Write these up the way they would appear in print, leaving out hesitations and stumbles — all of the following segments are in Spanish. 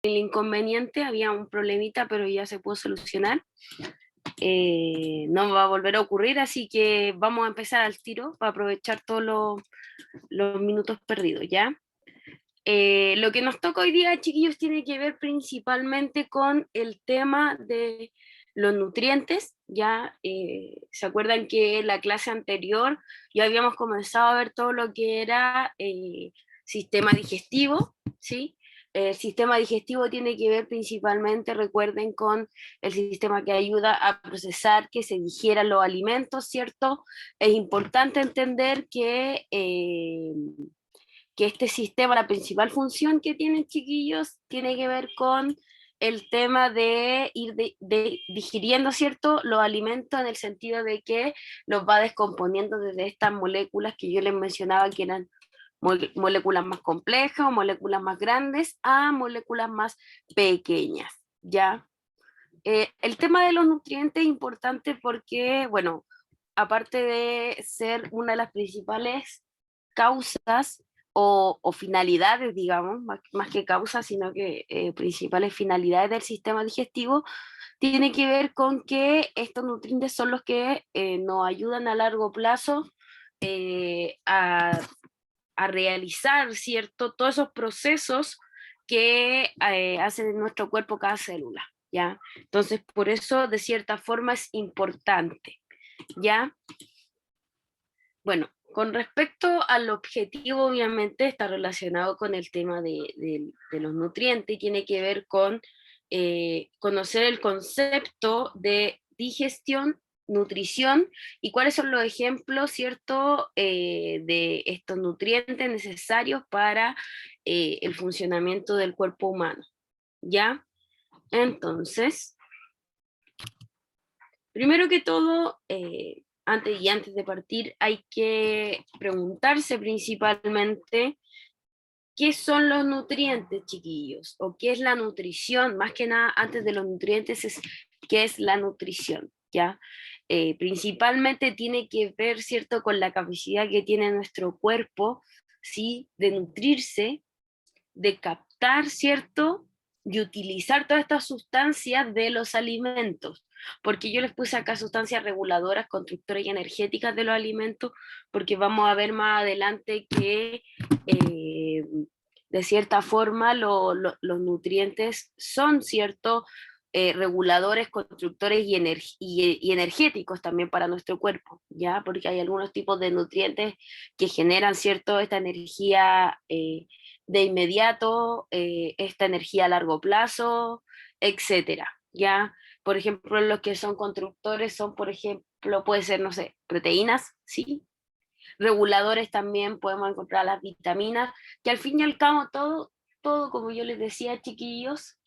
el inconveniente, había un problemita, pero ya se pudo solucionar. No va a volver a ocurrir, así que vamos a empezar al tiro para aprovechar todos los minutos perdidos, ¿ya? Lo que nos toca hoy día, chiquillos, tiene que ver principalmente con el tema de los nutrientes. Ya se acuerdan que en la clase anterior ya habíamos comenzado a ver todo lo que era sistema digestivo, ¿sí? El sistema digestivo tiene que ver principalmente, recuerden, con el sistema que ayuda a procesar que se digieran los alimentos, ¿cierto? Es importante entender que este sistema, la principal función que tienen, chiquillos, tiene que ver con el tema de ir digiriendo, ¿cierto?, los alimentos, en el sentido de que los va descomponiendo desde estas moléculas que yo les mencionaba, que eran moléculas más complejas o moléculas más grandes a moléculas más pequeñas, ¿ya? El tema de los nutrientes es importante porque, bueno, aparte de ser una de las principales causas o finalidades, digamos, más que causas, sino que principales finalidades del sistema digestivo, tiene que ver con que estos nutrientes son los que nos ayudan a largo plazo eh, a, a realizar, ¿cierto?, todos esos procesos que hace en nuestro cuerpo cada célula, ¿ya? Entonces, por eso, de cierta forma, es importante, ¿ya? Bueno, con respecto al objetivo, obviamente está relacionado con el tema de los nutrientes y tiene que ver con conocer el concepto de digestión, nutrición y cuáles son los ejemplos, ¿cierto?, de estos nutrientes necesarios para el funcionamiento del cuerpo humano, ¿ya? Entonces, primero que todo, antes de partir, hay que preguntarse principalmente qué son los nutrientes, chiquillos, o qué es la nutrición. Más que nada, antes de los nutrientes, es qué es la nutrición, ¿ya? Principalmente tiene que ver, ¿cierto?, con la capacidad que tiene nuestro cuerpo, ¿sí?, de nutrirse, de captar, ¿cierto?, y utilizar todas estas sustancias de los alimentos, porque yo les puse acá sustancias reguladoras, constructoras y energéticas de los alimentos, porque vamos a ver más adelante que de cierta forma los nutrientes son, ¿cierto?, reguladores, constructores y energéticos también para nuestro cuerpo, ¿ya? Porque hay algunos tipos de nutrientes que generan, ¿cierto?, esta energía de inmediato, esta energía a largo plazo, etcétera, ¿ya? Por ejemplo, los que son constructores son, por ejemplo, puede ser, no sé, proteínas, ¿sí? Reguladores también podemos encontrar las vitaminas, que al fin y al cabo todo como yo les decía, chiquillos,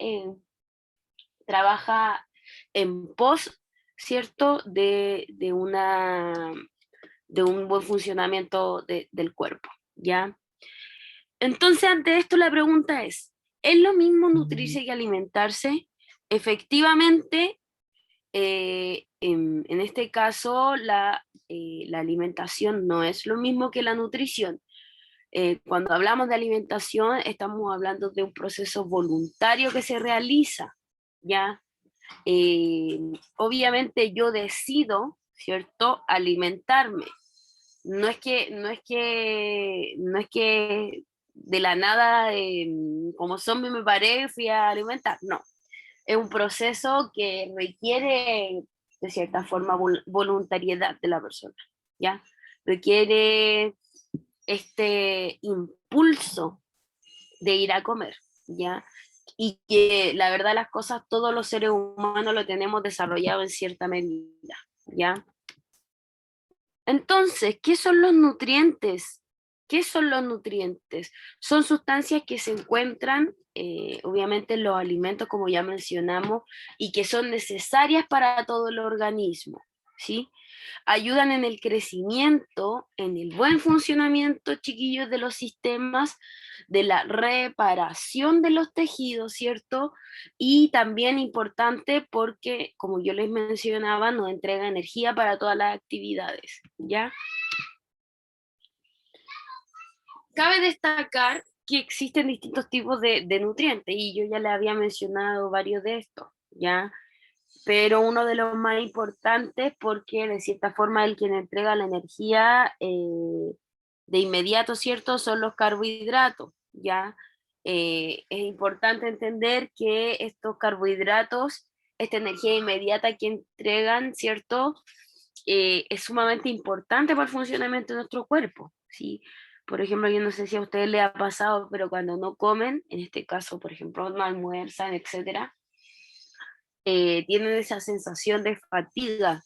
trabaja en pos, ¿cierto?, de un buen funcionamiento del cuerpo, ¿ya? Entonces, ante esto la pregunta ¿es lo mismo nutrirse que alimentarse? Efectivamente, en este caso, la alimentación no es lo mismo que la nutrición. Cuando hablamos de alimentación, estamos hablando de un proceso voluntario que se realiza, ¿ya? Obviamente yo decido, ¿cierto?, alimentarme. No es que de la nada, como zombie me paré y fui a alimentar, no. Es un proceso que requiere, de cierta forma, voluntariedad de la persona, ¿ya? Requiere este impulso de ir a comer, ¿ya? Y que la verdad las cosas todos los seres humanos lo tenemos desarrollado en cierta medida, ¿ya? Entonces, ¿qué son los nutrientes? ¿Qué son los nutrientes? Son sustancias que se encuentran, obviamente, en los alimentos, como ya mencionamos, y que son necesarias para todo el organismo, ¿sí? Ayudan en el crecimiento, en el buen funcionamiento, chiquillos, de los sistemas, de la reparación de los tejidos, ¿cierto? Y también importante porque, como yo les mencionaba, nos entrega energía para todas las actividades, ¿ya? Cabe destacar que existen distintos tipos de nutrientes y yo ya le había mencionado varios de estos, ¿ya? Pero uno de los más importantes porque de cierta forma el quien entrega la energía de inmediato, ¿cierto? Son los carbohidratos, ¿ya? Es importante entender que estos carbohidratos, esta energía inmediata que entregan, ¿cierto? Es sumamente importante para el funcionamiento de nuestro cuerpo, ¿sí? Por ejemplo, yo no sé si a ustedes les ha pasado, pero cuando no comen, en este caso, por ejemplo, no almuerzan, etcétera, tienen esa sensación de fatiga,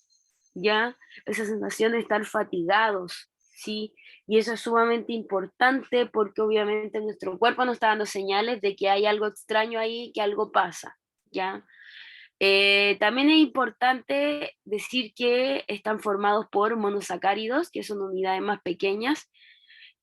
¿ya? Esa sensación de estar fatigados, ¿sí? Y eso es sumamente importante porque obviamente nuestro cuerpo nos está dando señales de que hay algo extraño ahí, que algo pasa, ¿ya? También es importante decir que están formados por monosacáridos, que son unidades más pequeñas,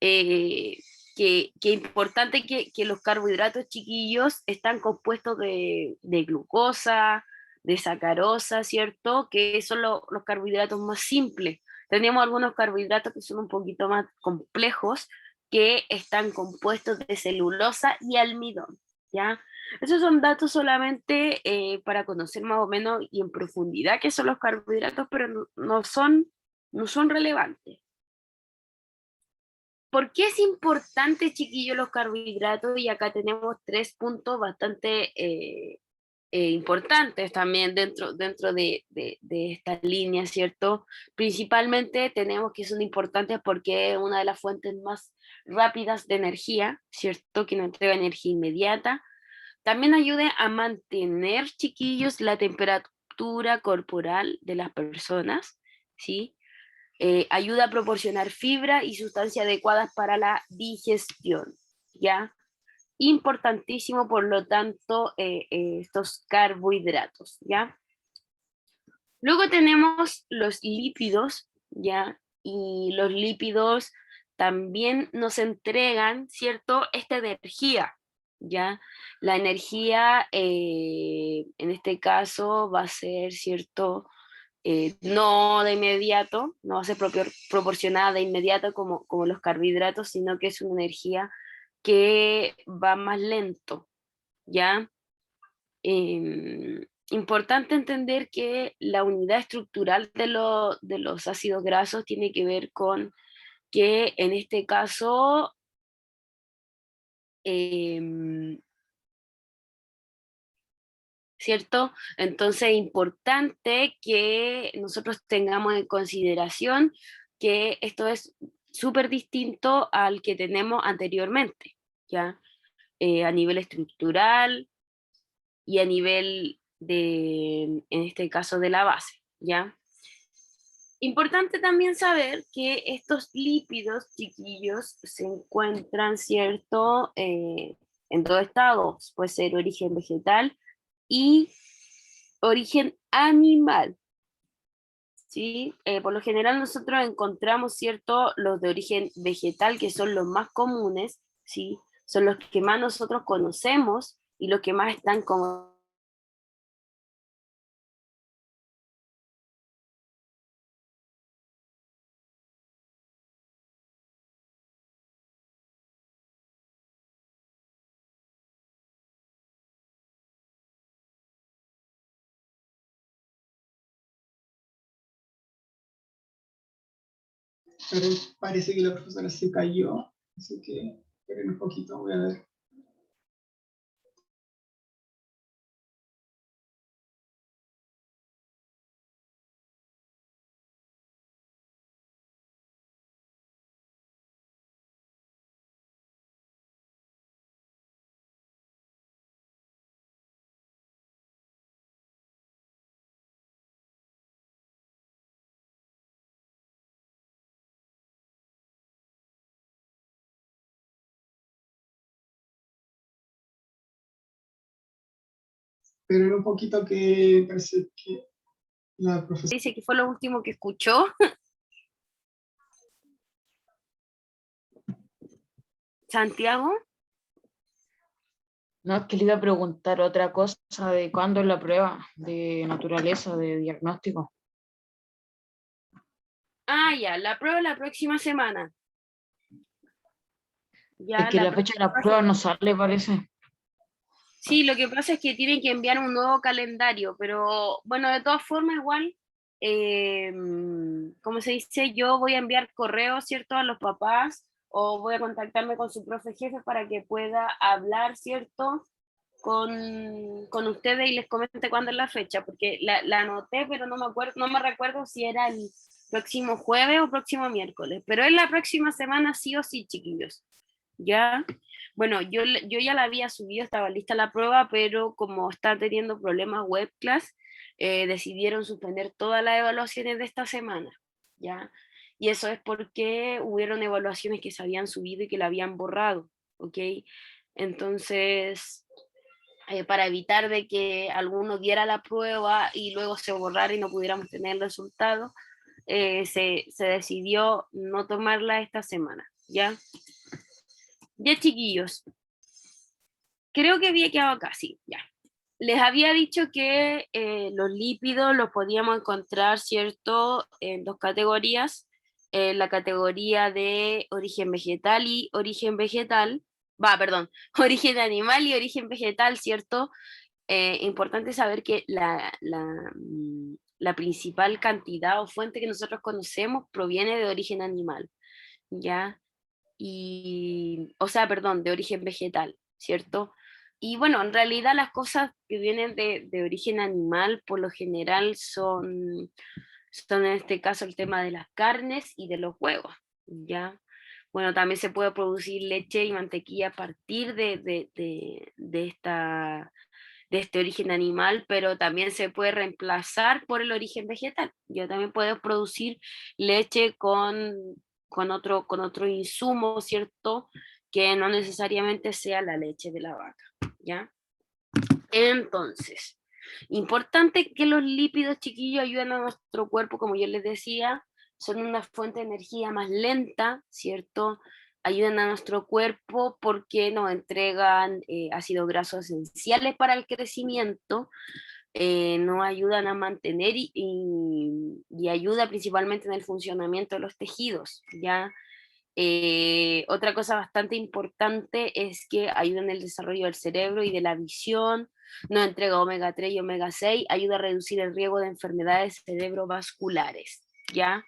eh, que importante que los carbohidratos chiquillos están compuestos de glucosa, de sacarosa, ¿cierto? Que son los carbohidratos más simples. Tenemos algunos carbohidratos que son un poquito más complejos, que están compuestos de celulosa y almidón, ¿ya? Esos son datos solamente para conocer más o menos y en profundidad qué son los carbohidratos, pero no son relevantes. ¿Por qué es importante, chiquillos, los carbohidratos? Y acá tenemos tres puntos bastante importantes también dentro de esta línea, ¿cierto? Principalmente tenemos que son importantes porque es una de las fuentes más rápidas de energía, ¿cierto? Que nos entrega energía inmediata. También ayuda a mantener, chiquillos, la temperatura corporal de las personas, ¿sí? Ayuda a proporcionar fibra y sustancias adecuadas para la digestión, ¿ya? Importantísimo, por lo tanto, estos carbohidratos, ¿ya? Luego tenemos los lípidos, ¿ya? Y los lípidos también nos entregan, ¿cierto? Esta energía, ¿ya? La energía, en este caso, va a ser, ¿cierto? No de inmediato, no va a ser proporcionada de inmediato como los carbohidratos, sino que es una energía que va más lento, ¿ya? Importante entender que la unidad estructural de los ácidos grasos tiene que ver con que en este caso em, ¿cierto? Entonces es importante que nosotros tengamos en consideración que esto es súper distinto al que tenemos anteriormente, ¿ya? A nivel estructural y a nivel en este caso, de la base, ¿ya? Importante también saber que estos lípidos, chiquillos, se encuentran, ¿cierto? En dos estados, puede ser origen vegetal y origen animal, ¿sí? Por lo general nosotros encontramos, ¿cierto? Los de origen vegetal, que son los más comunes, ¿sí? Son los que más nosotros conocemos y los que más están como... Pero parece que la profesora se cayó, así que esperen un poquito, voy a ver. Esperen un poquito que parece que la profesora... Dice que fue lo último que escuchó. Santiago. No, es que le iba a preguntar otra cosa de cuándo es la prueba de naturaleza, de diagnóstico. Ah, ya, la prueba la próxima semana. Es Ya que la la fecha de la próxima prueba no sale, parece. Sí, lo que pasa es que tienen que enviar un nuevo calendario, pero bueno, de todas formas, igual, como se dice, yo voy a enviar correos, ¿cierto?, a los papás o voy a contactarme con su profe jefe para que pueda hablar, ¿cierto?, con ustedes y les comente cuándo es la fecha, porque la anoté, pero no me acuerdo, no me recuerdo si era el próximo jueves o próximo miércoles, pero es la próxima semana sí o sí, chiquillos. ¿Ya? Bueno, yo ya la había subido, estaba lista la prueba, pero como está teniendo problemas webclass, decidieron suspender todas las evaluaciones de esta semana, ¿ya? Y eso es porque hubieron evaluaciones que se habían subido y que la habían borrado, ¿ok? Entonces, para evitar de que alguno diera la prueba y luego se borrara y no pudiéramos tener el resultado, se decidió no tomarla esta semana, ¿ya? Ya, chiquillos, creo que había quedado acá, sí, ya. Les había dicho que los lípidos los podíamos encontrar, ¿cierto?, en dos categorías. La categoría de origen vegetal y origen vegetal, perdón, origen animal y origen vegetal, ¿cierto? Importante saber que la principal cantidad o fuente que nosotros conocemos proviene de origen animal, ¿ya? O sea, perdón, de origen vegetal, ¿cierto? Y bueno, en realidad las cosas que vienen de origen animal por lo general son en este caso el tema de las carnes y de los huevos, ¿ya? Bueno, también se puede producir leche y mantequilla a partir de este origen animal, pero también se puede reemplazar por el origen vegetal. Ya también puedes producir leche con otro insumo, ¿cierto? Que no necesariamente sea la leche de la vaca, ¿ya? Entonces, importante que los lípidos, chiquillos, ayuden a nuestro cuerpo, como yo les decía, son una fuente de energía más lenta, ¿cierto? Ayudan a nuestro cuerpo porque nos entregan ácidos grasos esenciales para el crecimiento, nos ayudan a mantener y ayuda principalmente en el funcionamiento de los tejidos, ¿ya? Otra cosa bastante importante es que ayuda en el desarrollo del cerebro y de la visión, nos entrega omega 3 y omega 6, ayuda a reducir el riesgo de enfermedades cerebrovasculares, ¿ya?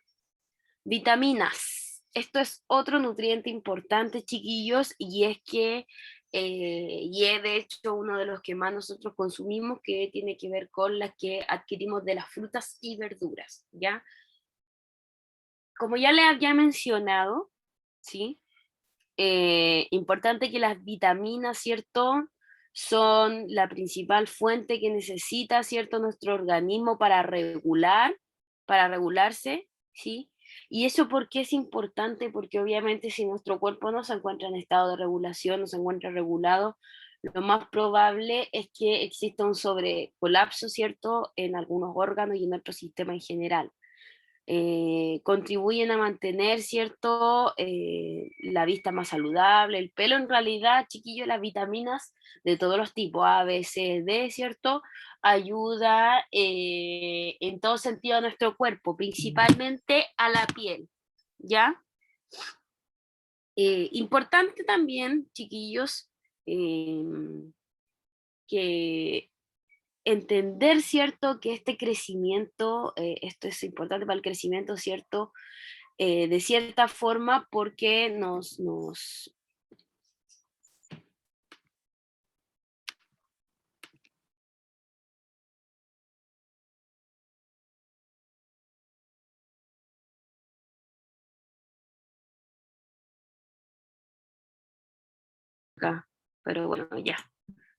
Vitaminas. Esto es otro nutriente importante, chiquillos, y es que, y es de hecho uno de los que más nosotros consumimos, que tiene que ver con las que adquirimos de las frutas y verduras, ¿ya? Como ya les había mencionado, ¿sí? Importante que las vitaminas, ¿cierto? Son la principal fuente que necesita, ¿cierto? Nuestro organismo para regularse, ¿sí? ¿Y eso por qué es importante? Porque obviamente si nuestro cuerpo no se encuentra en estado de regulación, no se encuentra regulado, lo más probable es que exista un sobrecolapso, ¿cierto? En algunos órganos y en nuestro sistema en general. Contribuyen a mantener, ¿cierto? La vista más saludable, el pelo en realidad, chiquillos, las vitaminas de todos los tipos, A, B, C, D, ¿cierto? Ayuda en todo sentido a nuestro cuerpo, principalmente a la piel, ¿ya? Importante también, chiquillos, que entender, ¿cierto?, que este crecimiento, esto es importante para el crecimiento, ¿cierto?, de cierta forma porque pero bueno, ya,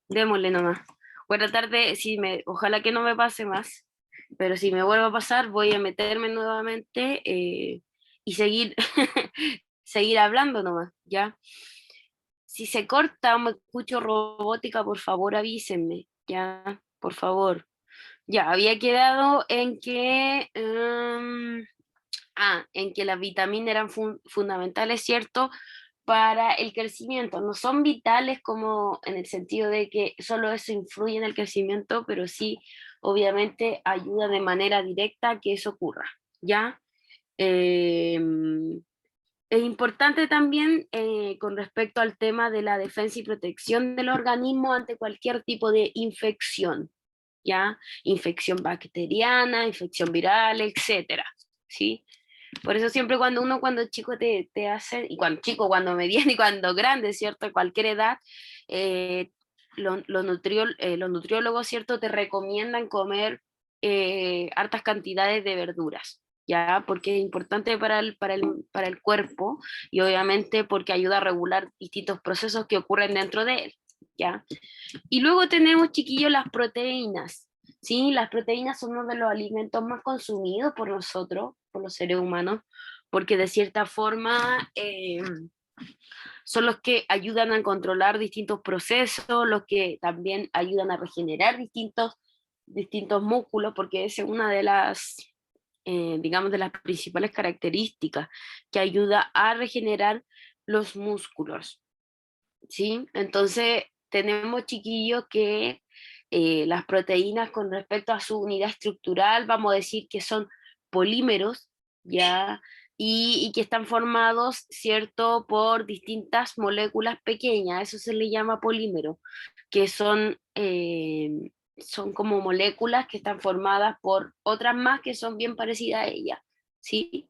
démosle nomás. Voy a tratar de, ojalá que no me pase más, pero si me vuelve a pasar, voy a meterme nuevamente y seguir, seguir hablando nomás, ¿ya? Si se corta o me escucho robótica, por favor avísenme, ¿ya? Por favor. Ya, había quedado en que, en que las vitaminas eran fundamentales, ¿cierto? Para el crecimiento. No son vitales como en el sentido de que solo eso influye en el crecimiento, pero sí, obviamente, ayuda de manera directa a que eso ocurra, ¿ya? Es importante también con respecto al tema de la defensa y protección del organismo ante cualquier tipo de infección, ¿ya? Infección bacteriana, infección viral, etcétera, ¿sí? Por eso siempre cuando chico te hacen, y cuando chico, cuando mediano y cuando grande, ¿cierto? A cualquier edad, eh, los nutriólogos, ¿cierto? Te recomiendan comer hartas cantidades de verduras, ¿ya? Porque es importante para el cuerpo y obviamente porque ayuda a regular distintos procesos que ocurren dentro de él, ¿ya? Y luego tenemos, chiquillos, las proteínas. Sí, las proteínas son uno de los alimentos más consumidos por nosotros, por los seres humanos, porque de cierta forma son los que ayudan a controlar distintos procesos, los que también ayudan a regenerar distintos músculos, porque esa es una de las, digamos, de las principales características que ayuda a regenerar los músculos. ¿Sí? Entonces, tenemos, chiquillos, que las proteínas con respecto a su unidad estructural, vamos a decir que son polímeros, ¿ya? Y que están formados, ¿cierto?, por distintas moléculas pequeñas, eso se le llama polímero, que son como moléculas que están formadas por otras más que son bien parecidas a ellas, ¿sí?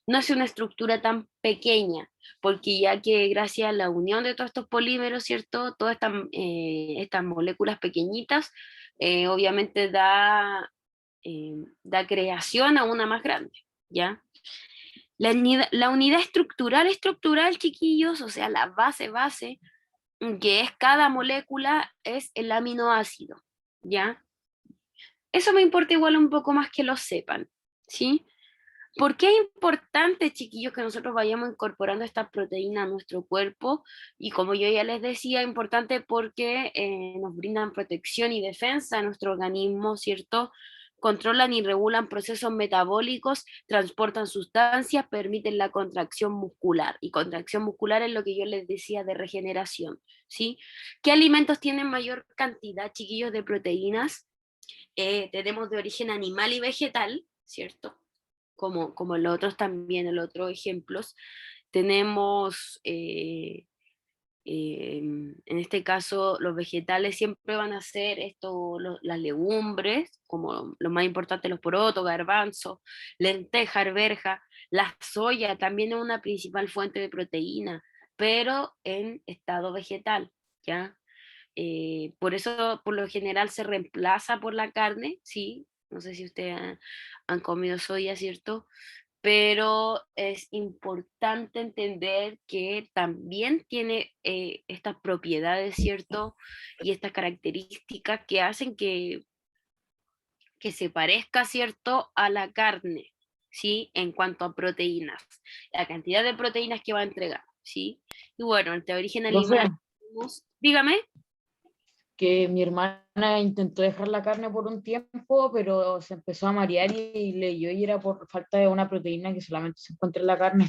No es una estructura tan pequeña, porque ya que gracias a la unión de todos estos polímeros, ¿cierto? Todas estas moléculas pequeñitas, obviamente da creación a una más grande, ¿ya? La unidad estructural, chiquillos, o sea, la base, que es cada molécula, es el aminoácido, ¿ya? Eso me importa igual un poco más que lo sepan, ¿sí? ¿Por qué es importante, chiquillos, que nosotros vayamos incorporando esta proteína a nuestro cuerpo? Y como yo ya les decía, es importante porque nos brindan protección y defensa a nuestro organismo, ¿cierto? Controlan y regulan procesos metabólicos, transportan sustancias, permiten la contracción muscular. Y contracción muscular es lo que yo les decía de regeneración, ¿sí? ¿Qué alimentos tienen mayor cantidad, chiquillos, de proteínas? Tenemos de origen animal y vegetal, ¿cierto? Como los otros también, los otros ejemplos. Tenemos, en este caso, los vegetales siempre van a ser esto, las legumbres, como lo más importante, los porotos, garbanzos, lenteja, arveja, la soya también es una principal fuente de proteína, pero en estado vegetal, ¿ya? Por eso, por lo general, se reemplaza por la carne, ¿sí? No sé si ustedes han comido soya, ¿cierto? Pero es importante entender que también tiene estas propiedades, ¿cierto? Y estas características que hacen que se parezca, ¿cierto?, a la carne, ¿sí? En cuanto a proteínas, la cantidad de proteínas que va a entregar, ¿sí? Y bueno, entre origen Profe, animal, dígame. que mi hermana intentó dejar la carne por un tiempo, pero se empezó a marear y leyó y era por falta de una proteína que solamente se encuentra en la carne.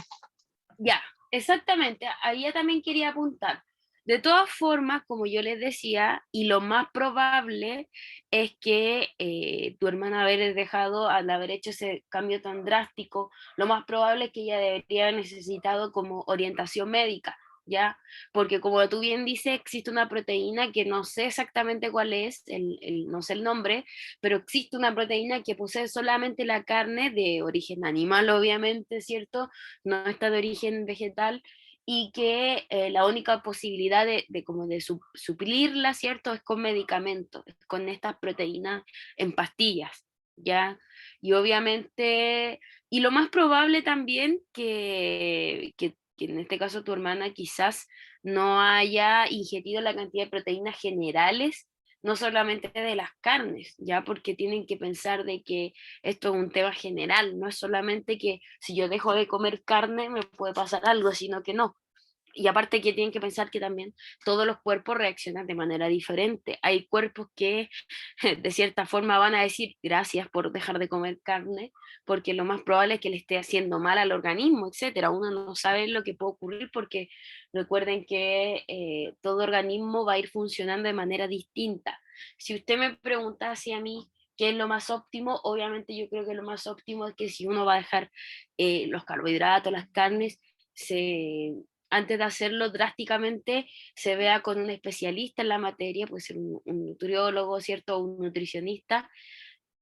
Ya, exactamente, ahí ya también quería apuntar. De todas formas, como yo les decía, y lo más probable es que tu hermana haber dejado, al haber hecho ese cambio tan drástico, lo más probable es que ella debería haber necesitado como orientación médica, ¿ya? Porque como tú bien dices, existe una proteína que no sé exactamente cuál es, no sé el nombre, pero existe una proteína que posee solamente la carne de origen animal, obviamente, ¿cierto? No está de origen vegetal y que la única posibilidad como de suplirla, ¿cierto? Es con medicamentos, con estas proteínas en pastillas, ¿ya? Y obviamente, y lo más probable también que en este caso tu hermana quizás no haya ingerido la cantidad de proteínas generales, no solamente de las carnes, ya porque tienen que pensar de que esto es un tema general, no es solamente que si yo dejo de comer carne me puede pasar algo, sino que no. Y aparte que tienen que pensar que también todos los cuerpos reaccionan de manera diferente. Hay cuerpos que de cierta forma van a decir gracias por dejar de comer carne, porque lo más probable es que le esté haciendo mal al organismo, etcétera. Uno no sabe lo que puede ocurrir porque recuerden que todo organismo va a ir funcionando de manera distinta. Si usted me pregunta hacia mí qué es lo más óptimo, obviamente yo creo que lo más óptimo es que si uno va a dejar los carbohidratos, las carnes, antes de hacerlo drásticamente, se vea con un especialista en la materia, puede ser un nutriólogo, ¿cierto? Un nutricionista,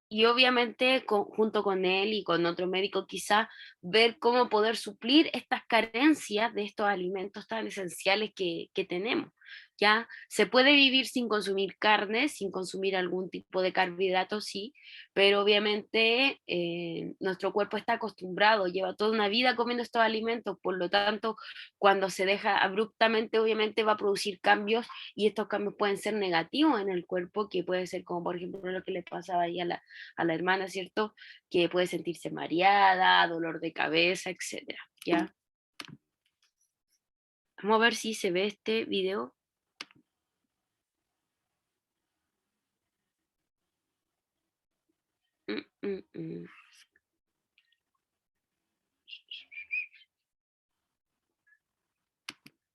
y obviamente junto con él y con otro médico quizá ver cómo poder suplir estas carencias de estos alimentos tan esenciales que tenemos. Ya se puede vivir sin consumir carne, sin consumir algún tipo de carbohidrato, sí, pero obviamente nuestro cuerpo está acostumbrado, lleva toda una vida comiendo estos alimentos, por lo tanto, cuando se deja abruptamente, obviamente va a producir cambios y estos cambios pueden ser negativos en el cuerpo, que puede ser como por ejemplo lo que le pasaba ahí a la hermana, ¿cierto? Que puede sentirse mareada, dolor de cabeza, etcétera, ¿ya? Vamos a ver si se ve este video.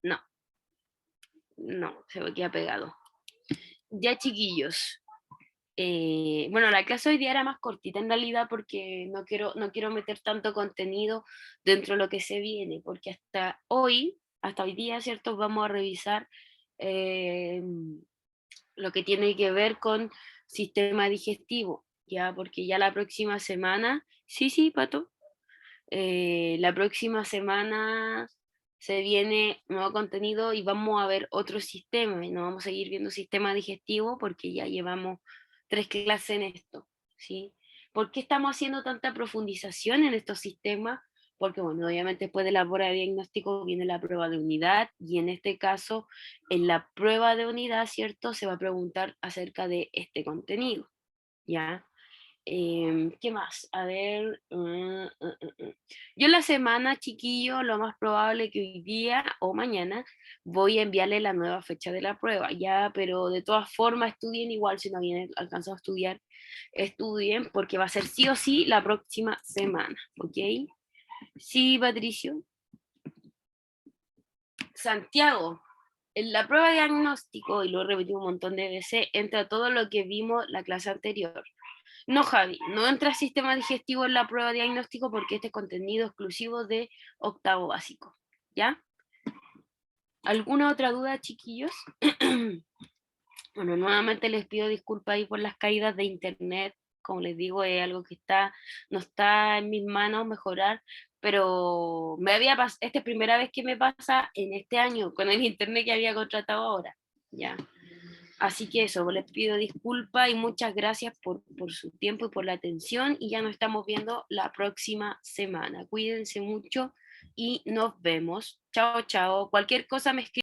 No, no, se me queda pegado. Ya, chiquillos. Bueno, la clase hoy día era más cortita en realidad porque no quiero meter tanto contenido dentro de lo que se viene, porque hasta hoy día, ¿cierto? Vamos a revisar lo que tiene que ver con sistema digestivo, ya, porque ya la próxima semana, sí, Pato, la próxima semana se viene nuevo contenido y vamos a ver otro sistema, y no vamos a seguir viendo sistema digestivo porque ya llevamos 3 clases en esto, ¿sí? ¿Por qué estamos haciendo tanta profundización en estos sistemas? Porque, bueno, obviamente después de la prueba de diagnóstico viene la prueba de unidad y en este caso, en la prueba de unidad, ¿cierto? Se va a preguntar acerca de este contenido, ¿ya? ¿Qué más? A ver. Yo en la semana, chiquillo, lo más probable que hoy día o mañana voy a enviarle la nueva fecha de la prueba, ya, pero de todas formas estudien igual, si no habían alcanzado a estudiar, estudien, porque va a ser sí o sí la próxima semana, ¿ok? Sí, Patricio. Santiago, en la prueba de diagnóstico, y lo he repetido un montón de veces, entra todo lo que vimos la clase anterior. No, Javi, no entra sistema digestivo en la prueba de diagnóstico porque este es contenido exclusivo de octavo básico. ¿Ya? ¿Alguna otra duda, chiquillos? Bueno, nuevamente les pido disculpas ahí por las caídas de internet. Como les digo, es algo que no está en mis manos mejorar, pero esta es primera vez que me pasa en este año con el internet que había contratado ahora. ¿Ya? Así que eso, les pido disculpas y muchas gracias por su tiempo y por la atención y ya nos estamos viendo la próxima semana. Cuídense mucho y nos vemos. Chao, chao. Cualquier cosa me escriben.